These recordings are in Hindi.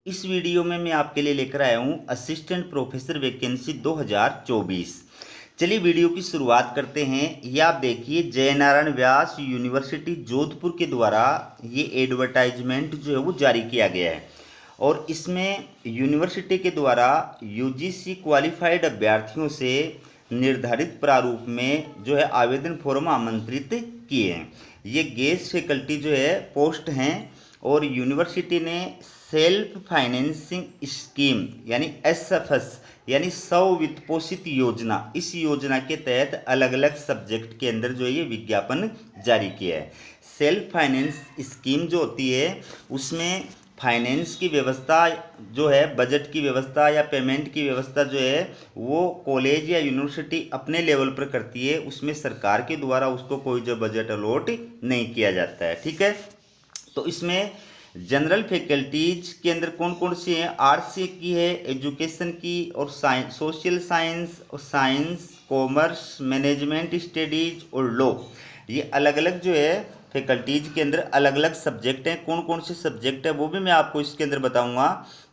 इस वीडियो में मैं आपके लिए लेकर आया हूँ असिस्टेंट प्रोफेसर वैकेंसी 2024। चलिए वीडियो की शुरुआत करते हैं। ये आप देखिए जयनारायण व्यास यूनिवर्सिटी जोधपुर के द्वारा ये एडवर्टाइजमेंट जो है वो जारी किया गया है और इसमें यूनिवर्सिटी के द्वारा यूजीसी क्वालिफाइड अभ्यर्थियों से निर्धारित प्रारूप में जो है आवेदन फॉर्म आमंत्रित किए हैं। ये गेस्ट फैकल्टी जो है पोस्ट हैं और यूनिवर्सिटी ने सेल्फ फाइनेंसिंग स्कीम यानी एसएफएस यानी स्व वित्त पोषित योजना, इस योजना के तहत अलग अलग सब्जेक्ट के अंदर जो है ये विज्ञापन जारी किया है। सेल्फ फाइनेंस स्कीम जो होती है उसमें फाइनेंस की व्यवस्था जो है, बजट की व्यवस्था या पेमेंट की व्यवस्था जो है वो कॉलेज या यूनिवर्सिटी अपने लेवल पर करती है। उसमें सरकार के द्वारा उसको कोई जो बजट अलॉट नहीं किया जाता है। ठीक है, तो इसमें जनरल फैकल्टीज के अंदर कौन कौन सी हैं? आर्ट्स की है, एजुकेशन की और साइंस, सोशल साइंस और साइंस, कॉमर्स, मैनेजमेंट स्टडीज और लॉ। ये अलग अलग जो है फैकल्टीज के अंदर अलग अलग सब्जेक्ट हैं। कौन कौन से सब्जेक्ट है वो भी मैं आपको इसके अंदर बताऊंगा।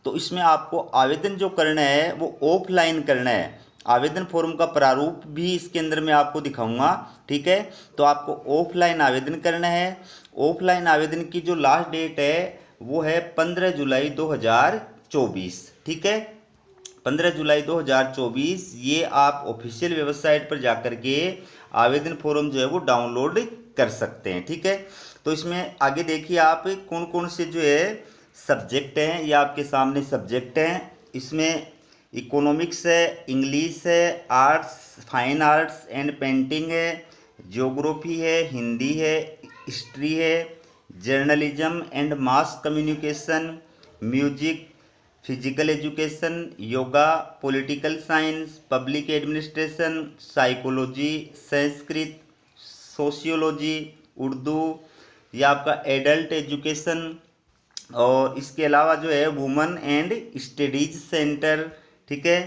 तो इसमें आपको आवेदन जो करना है वो ऑफलाइन करना है। आवेदन फॉर्म का प्रारूप भी इसके अंदर मैं आपको दिखाऊंगा। ठीक है, तो आपको ऑफलाइन आवेदन करना है। ऑफलाइन आवेदन की जो लास्ट डेट है वो है 15 जुलाई 2024। ठीक है, 15 जुलाई 2024 ये आप ऑफिशियल वेबसाइट पर जाकर के आवेदन फॉर्म जो है वो डाउनलोड कर सकते हैं। ठीक है, तो इसमें आगे देखिए आप कौन कौन से जो है सब्जेक्ट हैं। ये आपके सामने सब्जेक्ट हैं। इसमें इकोनॉमिक्स है, इंग्लिश है, arts, fine arts and painting है, ज्योग्राफी है, हिंदी है, हिस्ट्री है, journalism and mass communication, music, physical education, yoga, political science, public administration, psychology, Sanskrit, sociology, Urdu, या आपका एडल्ट एजुकेशन। और इसके अलावा जो है वुमेन एंड स्टडीज सेंटर। ठीक है,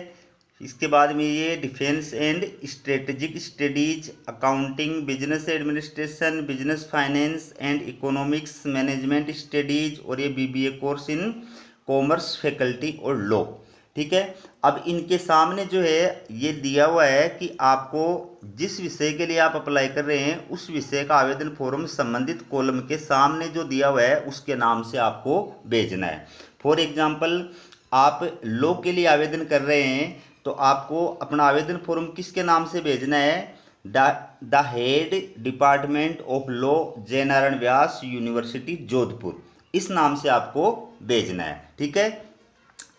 इसके बाद में ये defence and strategic studies, accounting, business administration, business finance and economics, management studies और ये BBA course in commerce faculty और लॉ। ठीक है, अब इनके सामने जो है ये दिया हुआ है कि आपको जिस विषय के लिए आप अप्लाई कर रहे हैं उस विषय का आवेदन फॉर्म संबंधित कॉलम के सामने जो दिया हुआ है उसके नाम से आपको भेजना है। फॉर एग्जाम्पल आप लॉ के लिए आवेदन कर रहे हैं तो आपको अपना आवेदन फॉर्म किसके नाम से भेजना है? The head department of law, Jainarayan Vyas university Jodhpur, इस नाम से आपको भेजना है। ठीक है,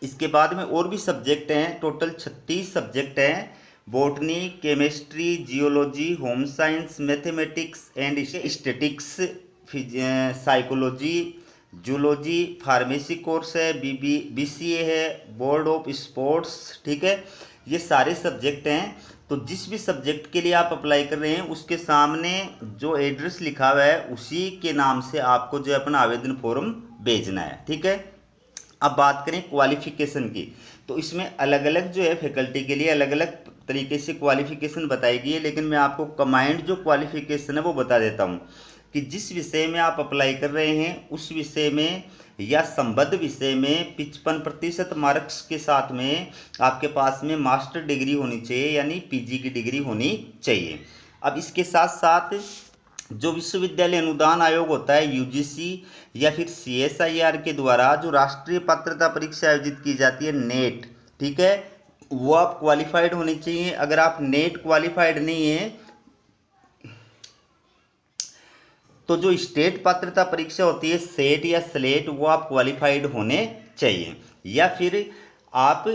इसके बाद में और भी सब्जेक्ट हैं, टोटल 36 सब्जेक्ट हैं। Botany, chemistry, geology, home science, mathematics and statics, psychology, zoology, pharmacy course है, बीसीए है, बोर्ड ऑफ स्पोर्ट्स। ठीक है, ये सारे सब्जेक्ट हैं। तो जिस भी सब्जेक्ट के लिए आप अप्लाई कर रहे हैं उसके सामने जो एड्रेस लिखा हुआ है उसी के नाम से आपको जो है अपना आवेदन फॉर्म भेजना है। ठीक है, अब बात करें क्वालिफिकेशन की, तो इसमें अलग अलग जो है फैकल्टी के लिए अलग अलग तरीके से क्वालिफिकेशन बताई गई है, लेकिन मैं आपको कंबाइंड जो क्वालिफिकेशन है वो बता देता हूँ कि जिस विषय में आप अप्लाई कर रहे हैं उस विषय में या संबद्ध विषय में 55% मार्क्स के साथ में आपके पास में मास्टर डिग्री होनी चाहिए, यानी पीजी की डिग्री होनी चाहिए। अब इसके साथ साथ जो विश्वविद्यालय अनुदान आयोग होता है यूजीसी या फिर सीएसआईआर के द्वारा जो राष्ट्रीय पात्रता परीक्षा आयोजित की जाती है नेट, ठीक है, वो आप क्वालिफाइड होने चाहिए। अगर आप नेट क्वालिफाइड नहीं है तो जो स्टेट पात्रता परीक्षा होती है सेट या स्लेट, वो आप क्वालिफाइड होने चाहिए। या फिर आप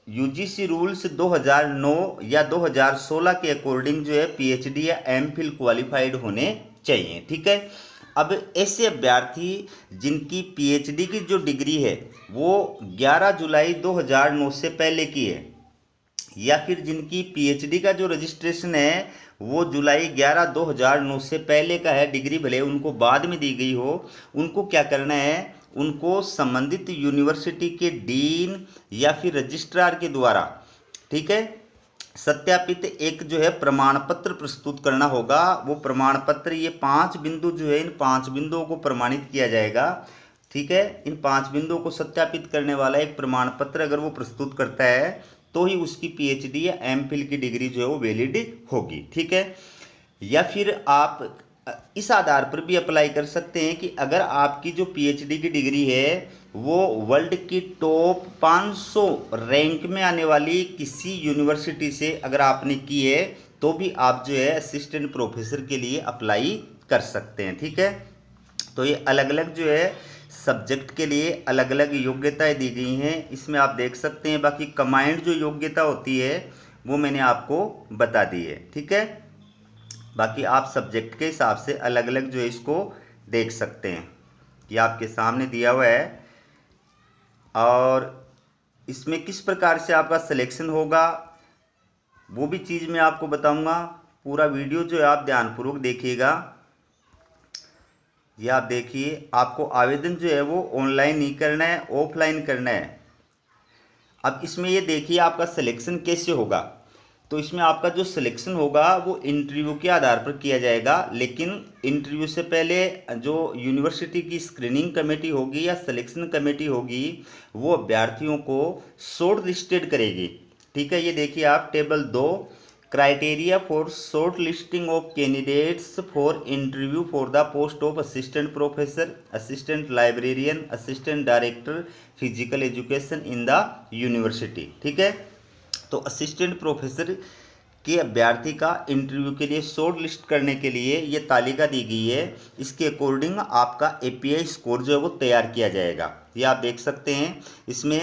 यूजीसी रूल्स 2009 या 2016 के अकॉर्डिंग जो है पीएचडी या एमफिल क्वालिफाइड होने चाहिए। ठीक है, अब ऐसे अभ्यर्थी जिनकी पीएचडी की जो डिग्री है वो 11 जुलाई 2009 से पहले की है, या फिर जिनकी पीएचडी का जो रजिस्ट्रेशन है वो जुलाई 11 2009 से पहले का है, डिग्री भले उनको बाद में दी गई हो, उनको क्या करना है? उनको संबंधित यूनिवर्सिटी के डीन या फिर रजिस्ट्रार के द्वारा, ठीक है, सत्यापित एक जो है प्रमाण पत्र प्रस्तुत करना होगा। वो प्रमाण पत्र, ये 5 बिंदु जो है, इन 5 बिंदुओं को प्रमाणित किया जाएगा। ठीक है। इन 5 बिंदुओं को सत्यापित करने वाला एक प्रमाण पत्र अगर वो प्रस्तुत करता है तो ही उसकी पीएचडी या एमफिल की डिग्री जो है वो वैलिड होगी। ठीक है। या फिर आप इस आधार पर भी अप्लाई कर सकते हैं कि अगर आपकी जो पीएचडी की डिग्री है वो वर्ल्ड की टॉप 500 रैंक में आने वाली किसी यूनिवर्सिटी से अगर आपने की है तो भी आप जो है असिस्टेंट प्रोफेसर के लिए अप्लाई कर सकते हैं। ठीक है। तो ये अलग अलग जो है सब्जेक्ट के लिए अलग अलग योग्यताएं दी गई हैं, इसमें आप देख सकते हैं। बाकी कंबाइंड जो योग्यता होती है वो मैंने आपको बता दी है। ठीक है। बाकी आप सब्जेक्ट के हिसाब से अलग अलग जो है इसको देख सकते हैं। ये आपके सामने दिया हुआ है और इसमें किस प्रकार से आपका सिलेक्शन होगा वो भी चीज़ मैं आपको बताऊंगा। पूरा वीडियो जो है आप ध्यानपूर्वक देखिएगा। ये आप देखिए, आपको आवेदन जो है वो ऑनलाइन नहीं करना है, ऑफलाइन करना है। अब इसमें ये देखिए आपका सिलेक्शन कैसे होगा। तो इसमें आपका जो सिलेक्शन होगा वो इंटरव्यू के आधार पर किया जाएगा, लेकिन इंटरव्यू से पहले जो यूनिवर्सिटी की स्क्रीनिंग कमेटी होगी या सिलेक्शन कमेटी होगी वो अभ्यर्थियों को शॉर्ट लिस्टेड करेगी। ठीक है। ये देखिए आप table 2, criteria for short listing of candidates for interview for the post of assistant professor, assistant librarian, assistant director physical education in the university. ठीक है। तो असिस्टेंट प्रोफेसर के अभ्यर्थी का इंटरव्यू के लिए शॉर्ट लिस्ट करने के लिए ये तालिका दी गई है। इसके अकॉर्डिंग आपका एपीआई स्कोर जो है वो तैयार किया जाएगा। ये आप देख सकते हैं। इसमें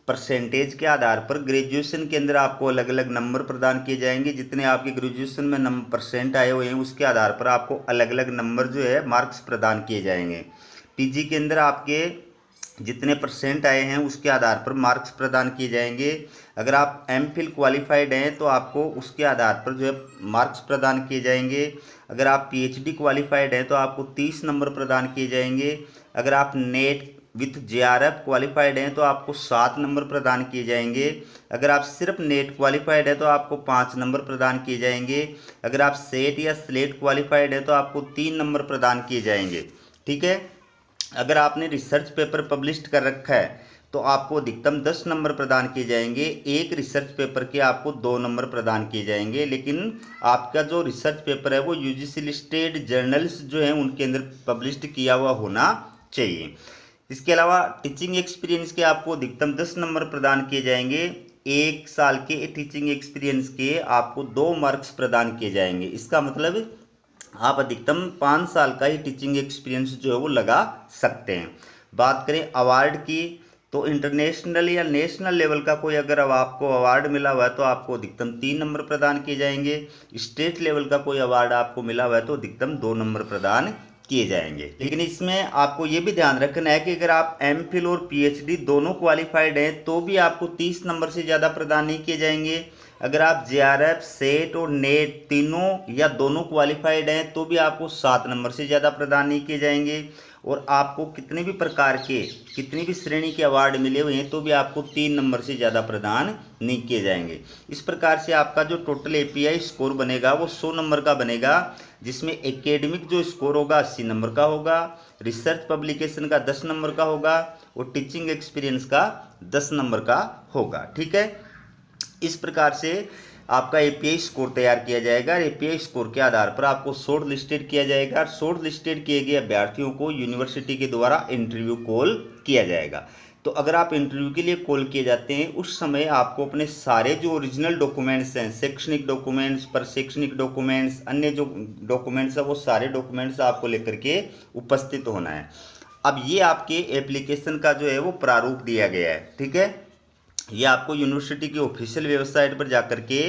परसेंटेज के आधार पर ग्रेजुएशन के अंदर आपको अलग अलग नंबर प्रदान किए जाएंगे। जितने आपके ग्रेजुएशन में परसेंट आए हुए हैं उसके आधार पर आपको अलग अलग नंबर जो है मार्क्स प्रदान किए जाएंगे। पीजी के अंदर आपके जितने परसेंट आए हैं उसके आधार पर मार्क्स प्रदान किए जाएंगे। अगर आप एमफिल क्वालिफाइड हैं तो आपको उसके आधार पर जो है मार्क्स प्रदान किए जाएंगे। अगर आप पीएचडी क्वालिफाइड हैं तो आपको 30 नंबर प्रदान किए जाएंगे। अगर आप नेट विथ जेआरएफ क्वालिफाइड हैं तो आपको 7 नंबर प्रदान किए जाएंगे। अगर आप सिर्फ नेट क्वालिफाइड हैं तो आपको 5 नंबर प्रदान किए जाएंगे। अगर आप सेट या स्लेट क्वालिफाइड हैं तो आपको 3 नंबर प्रदान किए जाएंगे। ठीक है। अगर आपने रिसर्च पेपर पब्लिश कर रखा है तो आपको अधिकतम 10 नंबर प्रदान किए जाएंगे। एक रिसर्च पेपर के आपको 2 नंबर प्रदान किए जाएंगे, लेकिन आपका जो रिसर्च पेपर है वो यूजीसी लिस्टेड जर्नल्स जो हैं उनके अंदर पब्लिश किया हुआ होना चाहिए। इसके अलावा टीचिंग एक्सपीरियंस के आपको अधिकतम 10 नंबर प्रदान किए जाएंगे। 1 साल के टीचिंग एक्सपीरियंस के आपको 2 मार्क्स प्रदान किए जाएंगे। इसका मतलब आप अधिकतम 5 साल का ही टीचिंग एक्सपीरियंस जो है वो लगा सकते हैं। बात करें अवार्ड की तो इंटरनेशनल या नेशनल लेवल का कोई अगर अब आपको अवार्ड मिला हुआ है तो आपको अधिकतम 3 नंबर प्रदान किए जाएंगे। स्टेट लेवल का कोई अवार्ड आपको मिला हुआ है तो अधिकतम 2 नंबर प्रदान किए जाएंगे। लेकिन इसमें आपको ये भी ध्यान रखना है कि अगर आप एमफिल और पीएचडी दोनों क्वालिफाइड हैं तो भी आपको 30 नंबर से ज़्यादा प्रदान नहीं किए जाएंगे। अगर आप जेआरएफ, सेट और नेट तीनों या दोनों क्वालिफाइड हैं तो भी आपको 7 नंबर से ज़्यादा प्रदान नहीं किए जाएंगे। और आपको कितने भी प्रकार के कितनी भी श्रेणी के अवार्ड मिले हुए हैं तो भी आपको 3 नंबर से ज़्यादा प्रदान नहीं किए जाएंगे। इस प्रकार से आपका जो टोटल एपीआई स्कोर बनेगा वो 100 नंबर का बनेगा, जिसमें एकेडमिक जो स्कोर होगा 80 नंबर का होगा, रिसर्च पब्लिकेशन का 10 नंबर का होगा और टीचिंग एक्सपीरियंस का 10 नंबर का होगा। ठीक है। इस प्रकार से आपका एपीआई स्कोर तैयार किया जाएगा। एपीआई स्कोर के आधार पर आपको शॉर्ट लिस्टेड किया जाएगा। शॉर्ट लिस्टेड किए गए अभ्यर्थियों को यूनिवर्सिटी के द्वारा इंटरव्यू कॉल किया जाएगा। तो अगर आप इंटरव्यू के लिए कॉल किए जाते हैं उस समय आपको अपने सारे जो ओरिजिनल डॉक्यूमेंट्स हैं, शैक्षणिक डॉक्यूमेंट्स, प्रशैक्षणिक डॉक्यूमेंट्स, अन्य जो डॉक्यूमेंट्स हैं वो सारे डॉक्यूमेंट्स आपको लेकर के उपस्थित होना है। अब ये आपके एप्लीकेशन का जो है वो प्रारूप दिया गया है। ठीक है। ये आपको यूनिवर्सिटी की ऑफिशियल वेबसाइट पर जाकर के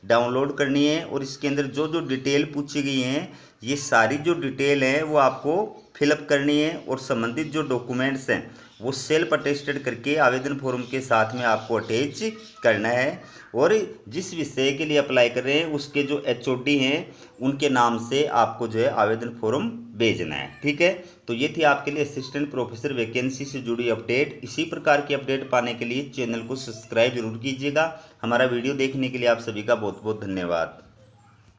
डाउनलोड करनी है और इसके अंदर जो जो डिटेल पूछी गई हैं ये सारी जो डिटेल हैं वो आपको फिलअप करनी है और संबंधित जो डॉक्यूमेंट्स हैं वो सेल्फ अटेस्टेड करके आवेदन फॉर्म के साथ में आपको अटैच करना है। और जिस विषय के लिए अप्लाई कर रहे हैं उसके जो एचओडी हैं उनके नाम से आपको जो है आवेदन फॉर्म भेजना है। ठीक है। तो ये थी आपके लिए असिस्टेंट प्रोफेसर वैकेंसी से जुड़ी अपडेट। इसी प्रकार की अपडेट पाने के लिए चैनल को सब्सक्राइब जरूर कीजिएगा। हमारा वीडियो देखने के लिए आप सभी का बहुत बहुत धन्यवाद।